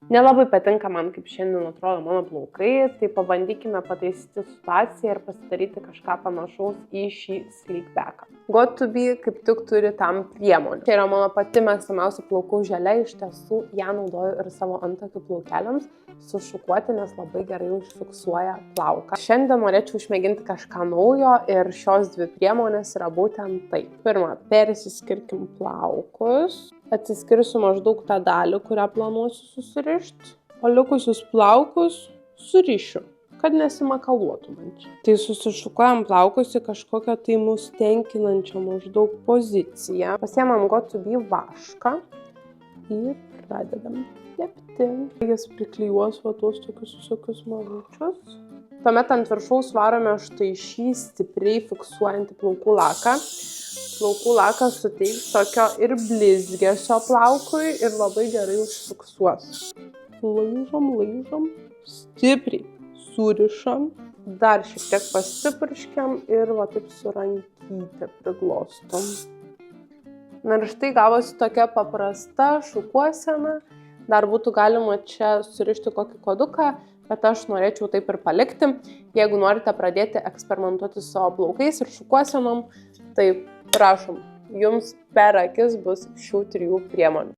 Nelabai patinka man, kaip šiandien atrodo mano plaukai, tai pabandykime pataisyti situaciją ir pasidaryti kažką panašaus į šį sleekbacką. Got2b kaip tik turi tam priemonių. Tai yra mano pati mėgstamiausia plaukų želė, iš tiesų ją naudoju ir savo antakių plaukeliams sušukuoti, nes labai gerai užfiksuoja plauką. Šiandien norėčiau išmėginti kažką naujo ir šios dvi priemonės yra būtent tai. Pirma, persiskirkim plaukus. Atsiskirsiu maždaug tą dalį, kurią planuosiu susirišti, o likusius plaukus surišiu, kad nesimakaluotų man čia. Tai susišukuojam plaukus į kažkokią tai mus tenkinančią maždaug poziciją. Pasiemam Got2b vašką ir pradedam tepti. Jis priklijuos va tuos tokius visokius mažučius. Tuomet ant viršaus varome štai šį stipriai fiksuojantį plaukų laką. Plaukų lakas suteiks tokio ir blizgesio plaukui ir labai gerai užfiksuos. Laižom, stipriai surišam, dar šiek tiek pasipurškiam ir va taip su rankyte priglostom. Na ir štai gavosi tokia paprasta šukuosena. Dar būtų galima čia surišti kokį koduką, bet aš norėčiau taip ir palikti. Jeigu norite pradėti eksperimentuoti su savo plaukais ir šukuosenom, tai prašom, jums per akis bus šių 3 priemonių.